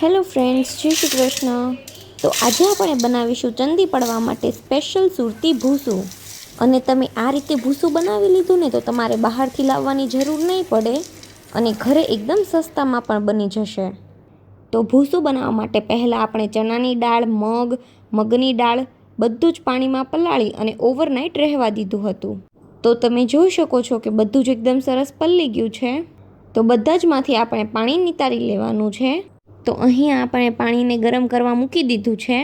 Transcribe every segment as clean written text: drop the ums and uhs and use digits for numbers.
Hello friends, જય શ્રી કૃષ્ણ. તો આજે આપણે બનાવીશું ચંદી પડવા માટે સ્પેશિયલ સુરતી ભૂસું. અને તમે આ રીતે ભૂસું બનાવી લીધું ને તો તમારે બહારથી લાવવાની જરૂર નહીં પડે અને ઘરે એકદમ સસ્તામાં પણ બની જશે. તો ભૂસું બનાવવા માટે પહેલાં આપણે ચણાની દાળ, મગની દાળ બધું જ પાણીમાં પલાળી અને ઓવરનાઇટ રહેવા દીધું હતું. તો તમે જોઈ શકો છો કે બધું જ એકદમ સરસ પલળી ગયું છે. તો બધા જ માંથી આપણે પાણી નિતારી લેવાનું છે. તો અહીંયા આપણે પાણીને ગરમ કરવા મૂકી દીધું છે.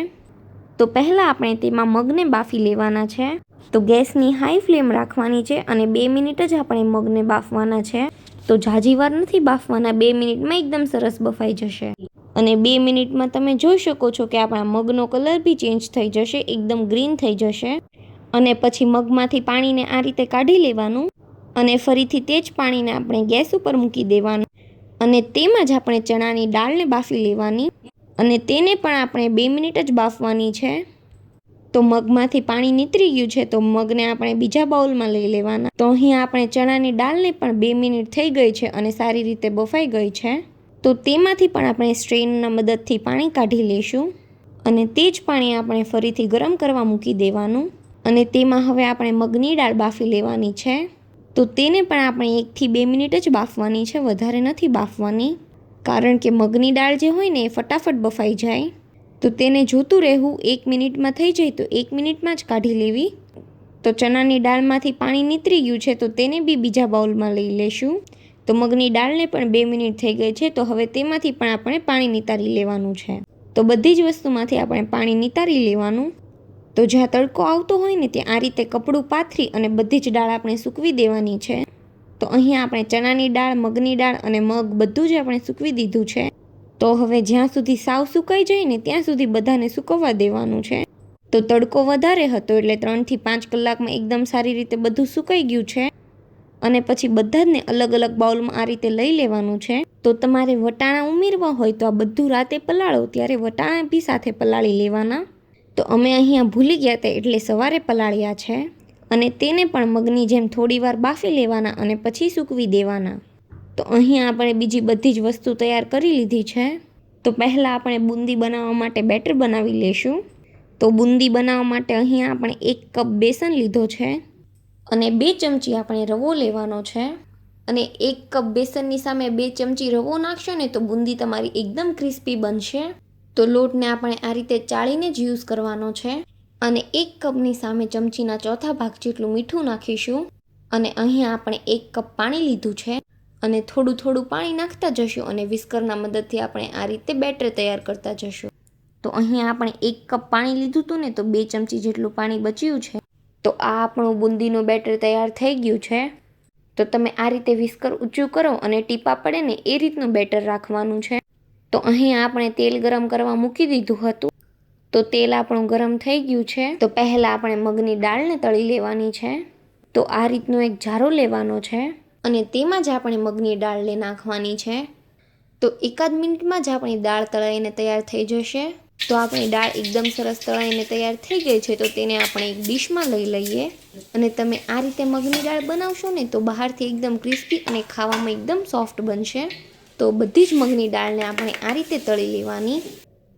તો પહેલાં આપણે તેમાં મગને બાફી લેવાના છે. તો ગેસની હાઈ ફ્લેમ રાખવાની છે અને 2 મિનિટ જ આપણે મગને બાફવાના છે. તો ઝાઝી વાર નથી બાફવાના, 2 મિનિટમાં એકદમ સરસ બફાઈ જશે. અને 2 મિનિટમાં તમે જોઈ શકો છો કે આપણા મગનો કલર બી ચેન્જ થઈ જશે, એકદમ ગ્રીન થઈ જશે. અને પછી મગમાંથી પાણીને આ રીતે કાઢી લેવાનું અને ફરીથી તે જ પાણીને આપણે ગેસ ઉપર મૂકી દેવાનું અને તેમાં જ આપણે ચણાની દાળને બાફી લેવાની અને તેને પણ આપણે 2 મિનિટ જ બાફવાની છે. તો મગમાંથી પાણી નીતરી ગયું છે તો મગને આપણે બીજા બાઉલમાં લઈ લેવાના. તો અહીંયા આપણે ચણાની દાળને પણ 2 મિનિટ થઈ ગઈ છે અને સારી રીતે બફાઈ ગઈ છે. તો તેમાંથી પણ આપણે સ્ટ્રેનના મદદથી પાણી કાઢી લઈશું અને તે જ પાણી આપણે ફરીથી ગરમ કરવા મૂકી દેવાનું અને તેમાં હવે આપણે મગની દાળ બાફી લેવાની છે. તો તેને પણ આપણે 1 થી 2 મિનિટ જ બાફવાની છે, વધારે નથી બાફવાની, કારણ કે મગની દાળ જે હોય ને એ ફટાફટ બફાઈ જાય. તો તેને જોતું રહેવું, 1 મિનિટમાં થઈ જાય તો 1 મિનિટમાં જ કાઢી લેવી. તો ચણાની દાળમાંથી પાણી નીતરી ગયું છે તો તેને બી બીજા બાઉલમાં લઈ લેશું. તો મગની દાળને પણ 2 મિનિટ થઈ ગઈ છે તો હવે તેમાંથી પણ આપણે પાણી નિતારી લેવાનું છે. તો બધી જ વસ્તુમાંથી આપણે પાણી નિતારી લેવાનું. તો જ્યાં તડકો આવતો હોય ને ત્યાં આ રીતે કપડું પાથરી અને બધી જ દાળ આપણે સૂકવી દેવાની છે. તો અહીંયા આપણે ચણાની દાળ, મગની દાળ અને મગ બધું જ આપણે સૂકવી દીધું છે. તો હવે જ્યાં સુધી સાવ સુકાઈ જાય ને ત્યાં સુધી બધાને સૂકવવા દેવાનું છે. તો તડકો વધારે હતો એટલે 3 થી 5 કલાકમાં એકદમ સારી રીતે બધું સુકાઈ ગયું છે. અને પછી બધા જ ને અલગ અલગ બાઉલમાં આ રીતે લઈ લેવાનું છે. તો તમારે વટાણા ઉમેરવા હોય તો આ બધું રાતે પલાળો ત્યારે વટાણા બી સાથે પલાળી લેવાના. તો અમે અહીંયા ભૂલી ગયા હતા એટલે સવારે પલાળ્યા છે. અને તેને પણ મગની જેમ થોડી વાર બાફી લેવાના અને પછી સૂકવી દેવાના. તો અહીંયા આપણે બીજી બધી જ વસ્તુ તૈયાર કરી લીધી છે. તો પહેલાં આપણે બુંદી બનાવવા માટે બેટર બનાવી લઈશું. તો બુંદી બનાવવા માટે અહીંયા આપણે 1 કપ બેસન લીધો છે અને 2 ચમચી આપણે રવો લેવાનો છે. અને 1 કપ બેસનની સામે 2 ચમચી રવો નાખશો ને તો બુંદી તમારી એકદમ ક્રિસ્પી બનશે. તો લોટને આપણે આ રીતે ચાળીને જ યુઝ કરવાનો છે. અને 1 કપની સામે ચમચીના ચોથા ભાગ જેટલું મીઠું નાખીશું. અને અહીંયા આપણે 1 કપ પાણી લીધું છે અને થોડું થોડું પાણી નાખતા જશું અને વિસ્કરના મદદથી આપણે આ રીતે બેટર તૈયાર કરતા જશું. તો અહીંયા આપણે 1 કપ પાણી લીધું હતું ને તો 2 ચમચી જેટલું પાણી બચ્યું છે. તો આ આપણું બુંદીનું બેટર તૈયાર થઈ ગયું છે. તો તમે આ રીતે વિસ્કર ઊંચું કરો અને ટીપા પડે ને એ રીતનું બેટર રાખવાનું છે. તો અહીં આપણે તેલ ગરમ કરવા મૂકી દીધું હતું. તો તેલ આપણું ગરમ થઈ ગયું છે. તો પહેલાં આપણે મગની દાળને તળી લેવાની છે. તો આ રીતનો એક જારો લેવાનો છે અને તેમાં જ આપણે મગની દાળને નાખવાની છે. તો 1 મિનિટમાં જ આપણી દાળ તળાઈને તૈયાર થઈ જશે. તો આપણી દાળ એકદમ સરસ તળાઈને તૈયાર થઈ ગઈ છે. તો તેને આપણે એક ડીશમાં લઈ લઈએ. અને તમે આ રીતે મગની દાળ બનાવશો ને તો બહારથી એકદમ ક્રિસ્પી અને ખાવામાં એકદમ સોફ્ટ બનશે. તો બધી જ મગની દાળને આપણે આ રીતે તળી લેવાની.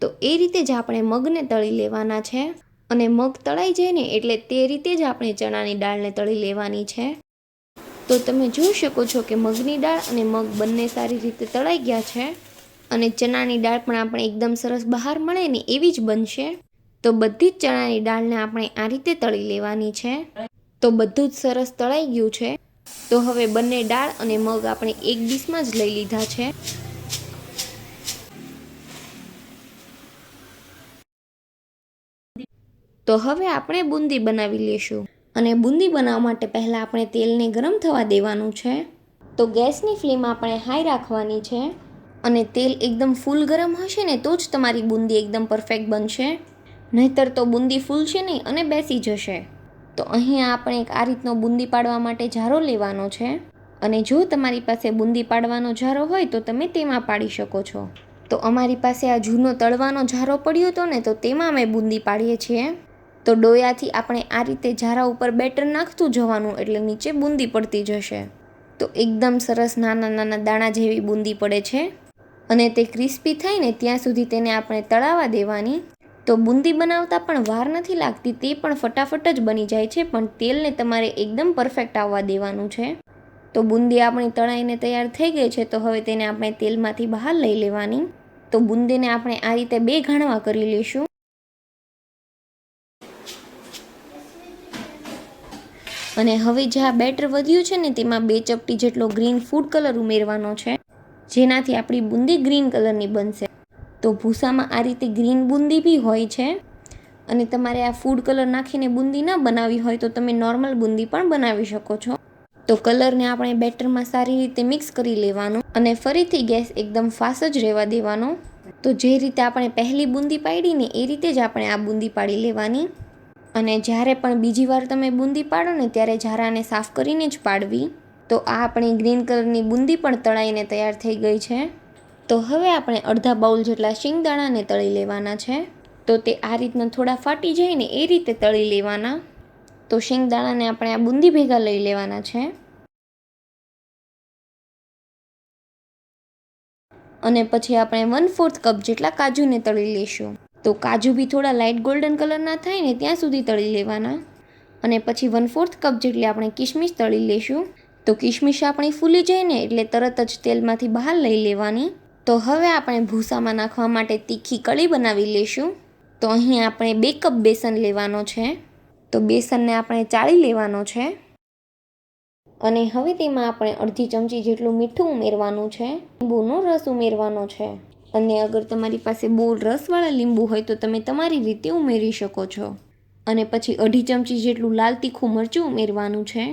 તો એ રીતે જ આપણે મગને તળી લેવાના છે. અને મગ તળાઈ જાય ને એટલે તે રીતે જ આપણે ચણાની દાળને તળી લેવાની છે. તો તમે જોઈ શકો છો કે મગની દાળ અને મગ બંને સારી રીતે તળાઈ ગયા છે. અને ચણાની દાળ પણ આપણે એકદમ સરસ બહાર મળે ને એવી જ બનશે. તો બધી જ ચણાની દાળને આપણે આ રીતે તળી લેવાની છે. તો બધું જ સરસ તળાઈ ગયું છે. તો હવે બંને દાળ અને મગ આપણે એક ડીશમાં જ લઈ લીધા છે. તો હવે આપણે બુંદી બનાવી લઈશું. અને બુંદી બનાવવા માટે પહેલાં આપણે તેલને ગરમ થવા દેવાનું છે. તો ગેસની ફ્લેમ આપણે હાઈ રાખવાની છે. અને તેલ એકદમ ફૂલ ગરમ હશે ને તો જ તમારી બુંદી એકદમ પરફેક્ટ બનશે. નહીંતર તો બુંદી ફૂલશે નહીં અને બેસી જશે. તો અહીંયા આપણે એક આ રીતનો બુંદી પાડવા માટે જારો લેવાનો છે. અને જો તમારી પાસે બુંદી પાડવાનો જારો હોય તો તમે તેમાં પાડી શકો છો. તો અમારી પાસે આ જૂનો તળવાનો જારો પડ્યો હતો ને તો તેમાં અમે બુંદી પાડીએ છીએ. તો ડોયાથી આપણે આ રીતે જારા ઉપર બેટર નાખતું જવાનું એટલે નીચે બુંદી પડતી જશે. તો એકદમ સરસ નાના નાના દાણા જેવી બુંદી પડે છે. અને તે ક્રિસ્પી થાય ને ત્યાં સુધી તેને આપણે તળાવા દેવાની. તો બુંદી બનાવતા પણ વાર નથી લાગતી, તે પણ ફટાફટ જ બની જાય છે, પણ તેલને તમારે એકદમ પરફેક્ટ આવવા દેવાનું છે. તો બુંદી આપણી તળાઈને તૈયાર થઈ ગઈ છે, તો હવે તેને આપણે તેલમાંથી બહાર લઈ લેવાની. તો બુંદીને આપણે આ રીતે 2 ઘાણવા કરી લઈશું. અને હવે જે આ બેટર વધ્યું છે ને તેમાં 2 ચપટી જેટલો ગ્રીન ફૂડ કલર ઉમેરવાનો છે, જેનાથી આપણી બુંદી ગ્રીન કલરની બનશે. તો ભૂસામાં આ રીતે ગ્રીન બુંદી બી હોય છે, અને તમારે આ ફૂડ કલર નાખીને બુંદી ન બનાવી હોય તો તમે નોર્મલ બુંદી પણ બનાવી શકો છો. તો કલરને આપણે બેટરમાં સારી રીતે મિક્સ કરી લેવાનું અને ફરીથી ગેસ એકદમ ફાસ્ટ જ રહેવા દેવાનો. તો જે રીતે આપણે પહેલી બુંદી પાડી ને એ રીતે જ આપણે આ બુંદી પાડી લેવાની. અને જ્યારે પણ બીજી વાર તમે બુંદી પાડો ને ત્યારે ઝારાને સાફ કરીને જ પાડવી. તો આ આપણી ગ્રીન કલરની બુંદી પણ તળાઈને તૈયાર થઈ ગઈ છે. તો હવે આપણે અડધા બાઉલ જેટલા શિંગદાણાને તળી લેવાના છે. તો તે આ રીતના થોડા ફાટી જાય ને એ રીતે તળી લેવાના. તો શિંગદાણાને આપણે આ બુંદી ભેગા લઈ લેવાના છે. અને પછી આપણે 1/4 કપ જેટલા કાજુને તળી લઈશું. તો કાજુ બી થોડા લાઇટ ગોલ્ડન કલરના થાય ને ત્યાં સુધી તળી લેવાના. અને પછી 1/4 કપ જેટલી આપણે કિશમિશ તળી લઈશું. તો કિશમિશ આપણી ફૂલી જાય ને એટલે તરત જ તેલમાંથી બહાર લઈ લેવાની. તો હવે આપણે ભૂસામાં નાખવા માટે તીખી કળી બનાવી લઈશું. તો અહીં આપણે 2 કપ બેસન લેવાનો છે. તો બેસનને આપણે ચાળી લેવાનો છે. અને હવે તેમાં આપણે અડધી ચમચી જેટલું મીઠું ઉમેરવાનું છે. લીંબુનો રસ ઉમેરવાનો છે. અને અગર તમારી પાસે બહુ રસવાળા લીંબુ હોય તો તમે તમારી રીતે ઉમેરી શકો છો. અને પછી અડધી ચમચી જેટલું લાલ તીખું મરચું ઉમેરવાનું છે,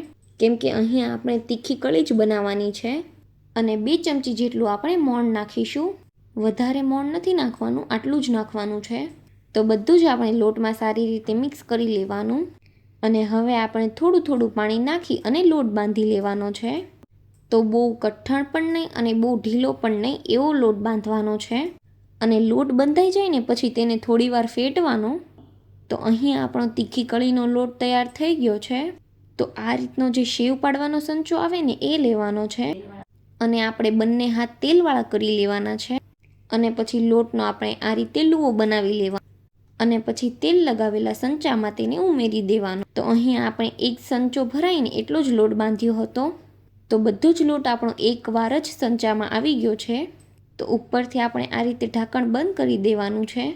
કેમ કે અહીં આપણે તીખી કળી જ બનાવવાની છે. અને 2 ચમચી જેટલું આપણે મોણ નાખીશું. વધારે મોણ નથી નાખવાનું, આટલું જ નાખવાનું છે. તો બધું જ આપણે લોટમાં સારી રીતે મિક્સ કરી લેવાનું. અને હવે આપણે થોડું થોડું પાણી નાખી અને લોટ બાંધી લેવાનો છે. તો બહુ કઠણ પણ નહીં અને બહુ ઢીલો પણ નહીં, એવો લોટ બાંધવાનો છે. અને લોટ બંધાઈ જાય ને પછી તેને થોડીવાર ફેટવાનો. તો અહીં આપણો તીખી કળીનો લોટ તૈયાર થઈ ગયો છે. તો આ રીતનો જે શેવ પાડવાનો સંચો આવે ને એ લેવાનો છે. અને આપણે બંને હાથ તેલવાળા કરી લેવાના છે. અને પછી લોટનો આપણે આ રીતે લુવો બનાવી લેવાનો. અને પછી તેલ લગાવેલા સંચામાં તેને ઉમેરી દેવાનો. તો અહીં આપણે 1 સંચો ભરાઈને એટલો જ લોટ બાંધ્યો હતો. તો બધો જ લોટ આપણો એકવાર જ સંચામાં આવી ગયો છે. તો ઉપરથી આપણે આ રીતે ઢાંકણ બંધ કરી દેવાનું છે.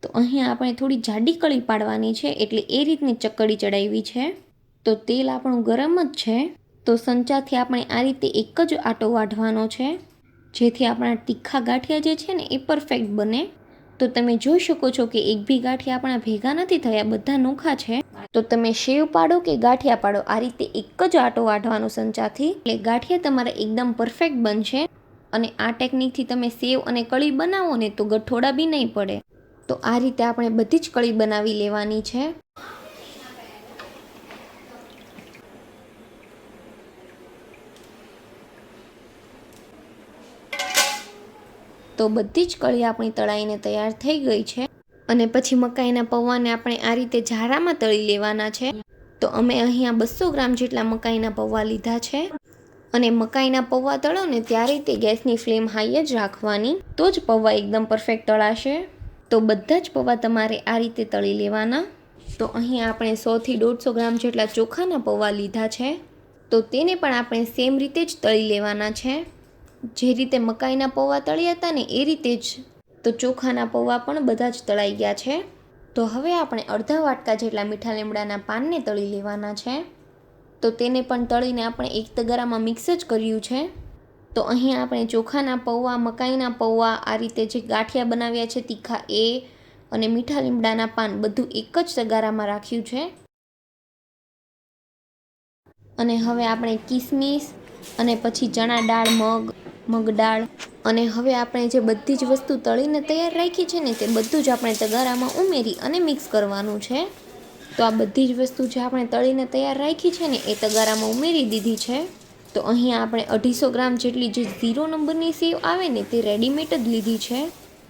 તો અહીં આપણે થોડી જાડી કળી પાડવાની છે, એટલે એ રીતની ચકડી ચડાવી છે. તો તેલ આપણું ગરમ જ છે. તો સંચાથી આપણે આ રીતે એક જ આટો વાઢવાનો છે, જેથી આપણા તીખા ગાંઠિયા જે છે ને એ પરફેક્ટ બને. તો તમે જોઈ શકો છો કે એક બી ગાંઠિયા આપણા ભેગા નથી થયા, બધા નોખા છે. તો તમે શેવ પાડો કે ગાંઠિયા પાડો, આ રીતે એક જ આટો વાઢવાનો સંચાથી, એટલે ગાંઠિયા તમારા એકદમ પરફેક્ટ બનશે. અને આ ટેકનિકથી તમે સેવ અને કળી બનાવો ને તો ગઠોડા બી નહીં પડે. તો આ રીતે આપણે બધી જ કળી બનાવી લેવાની છે. તો બધી જ કળી આપણી તળાઈને તૈયાર થઈ ગઈ છે. અને પછી મકાઈના પૌવાને આપણે આ રીતે ઝારામાં તળી લેવાના છે. તો અમે અહીંયા 200 ગ્રામ જેટલા મકાઈના પૌવા લીધા છે. અને મકાઈના પૌવા તળો ને ત્યારે તે ગેસની ફ્લેમ હાઈ જ રાખવાની, તો જ પૌવા એકદમ પરફેક્ટ તળાશે. તો બધા જ પૌવા તમારે આ રીતે તળી લેવાના. તો અહીં આપણે 100 થી 150 ગ્રામ જેટલા ચોખાના પૌવા લીધા છે. તો તેને પણ આપણે સેમ રીતે જ તળી લેવાના છે. જે રીતે મકાઈના પૌવા તળ્યા હતા ને એ રીતે જ. તો ચોખાના પૌવા પણ બધા જ તળાઈ ગયા છે. તો હવે આપણે અડધા વાટકા જેટલા મીઠા લીમડાના પાનને તળી લેવાના છે. તો તેને પણ તળીને આપણે એક તગારામાં મિક્સ જ કર્યું છે. તો અહીં આપણે ચોખાના પૌવા, મકાઈના પૌવા, આ રીતે જે ગાંઠિયા બનાવ્યા છે તીખા એ, અને મીઠા લીમડાના પાન બધું એક જ તગારામાં રાખ્યું છે. અને હવે આપણે કિસમિસ અને પછી ચણા દાળ, મગ દાળ, અને હવે આપણે જે બધી જ વસ્તુ તળીને તૈયાર રાખી છે ને તે બધું જ આપણે તગારામાં ઉમેરી અને મિક્સ કરવાનું છે. તો આ બધી જ વસ્તુ જે આપણે તળીને તૈયાર રાખી છે ને એ તગારામાં ઉમેરી દીધી છે. તો અહીં આપણે 250 ગ્રામ જેટલી જે 0 નંબરની સેવ આવે ને તે રેડીમેડ જ લીધી છે.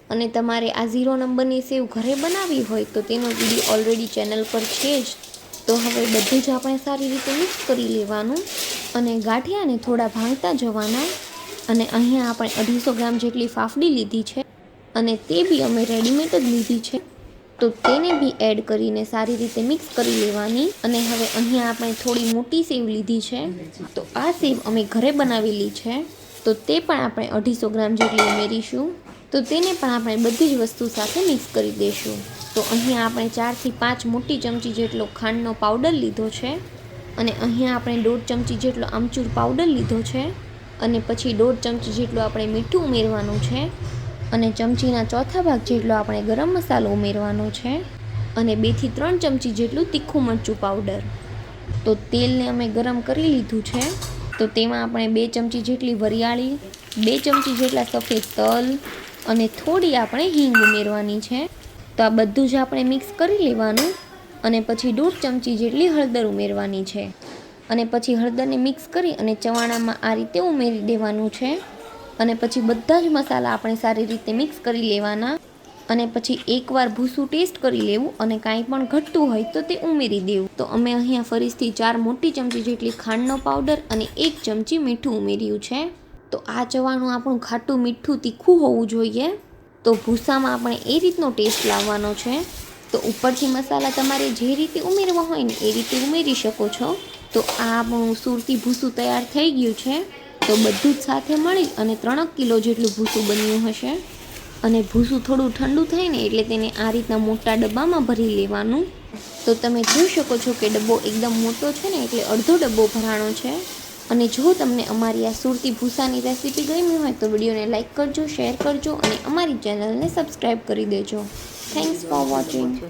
અને તમારે આ 0 નંબરની સેવ ઘરે બનાવવી હોય તો તેનો વિડીયો ઓલરેડી ચેનલ પર છે જ. તો હવે બધું જ આપણે સારી રીતે મિક્સ કરી લેવાનું અને ગાંઠિયાને થોડા ભાંગતા જવાના. અને અહીંયા આપણે 250 ગ્રામ જેટલી ફાફડી લીધી છે અને તે બી અમે રેડીમેડ જ લીધી છે, તો તેને બી એડ કરીને સારી રીતે મિક્સ કરી લેવાની. અને હવે અહીંયા આપણે થોડી મોટી સેવ લીધી છે, તો આ સેવ અમે ઘરે બનાવેલી છે, તો તે પણ આપણે 250 ગ્રામ જેટલી ઉમેરીશું. તો તેને પણ આપણે બધી જ વસ્તુ સાથે મિક્સ કરી દઈશું. તો અહીંયા આપણે 4 થી 5 મોટી ચમચી જેટલો ખાંડનો પાવડર લીધો છે અને અહીંયા આપણે 1.5 ચમચી જેટલો આમચૂર પાવડર લીધો છે અને પછી 1.5 ચમચી જેટલું આપણે મીઠું ઉમેરવાનું છે અને ચમચીના ચોથા ભાગ જેટલો આપણે ગરમ મસાલો ઉમેરવાનો છે અને 2 થી 3 ચમચી જેટલું તીખું મરચું પાવડર. તો તેલને અમે ગરમ કરી લીધું છે, તો તેમાં આપણે 2 ચમચી જેટલી વરિયાળી, 2 ચમચી જેટલા સફેદ તલ અને થોડી આપણે હિંગ ઉમેરવાની છે. તો આ બધું જ આપણે મિક્સ કરી લેવાનું અને પછી 1.5 ચમચી જેટલી હળદર ઉમેરવાની છે અને પછી હળદરને મિક્સ કરી અને ચવાણામાં આ રીતે ઉમેરી દેવાનું છે અને પછી બધા જ મસાલા આપણે સારી રીતે મિક્સ કરી લેવાના અને પછી એકવાર ભૂસું ટેસ્ટ કરી લેવું અને કાંઈ પણ ઘટતું હોય તો તે ઉમેરી દેવું. તો અમે અહીંયા ફરીથી 4 મોટી ચમચી જેટલી ખાંડનો પાવડર અને 1 ચમચી મીઠું ઉમેર્યું છે. તો આ ચવાણું આપણું ખાટું મીઠું તીખું હોવું જોઈએ. તો ભૂસામાં આપણે એ રીતનો ટેસ્ટ લાવવાનો છે. તો ઉપરથી મસાલા તમારે જે રીતે ઉમેરવા હોય ને એ રીતે ઉમેરી શકો છો. તો આ આપણું સુરતી ભૂસું તૈયાર થઈ ગયું છે. તો બધું જ સાથે મળી અને 3 કિલો જેટલું ભૂસું બન્યું હશે. અને ભૂસું થોડું ઠંડુ થાય ને એટલે તેને આ રીતના મોટા ડબ્બામાં ભરી લેવાનું. તો તમે જોઈ શકો છો કે ડબ્બો એકદમ મોટો છે ને, એટલે અડધો ડબ્બો ભરાણો છે. અને જો તમને અમારી આ સુરતી ભૂસાની રેસીપી ગમી હોય તો વિડીયોને લાઇક કરજો, શેર કરજો અને અમારી ચેનલને સબસ્ક્રાઈબ કરી દેજો. Thanks for watching.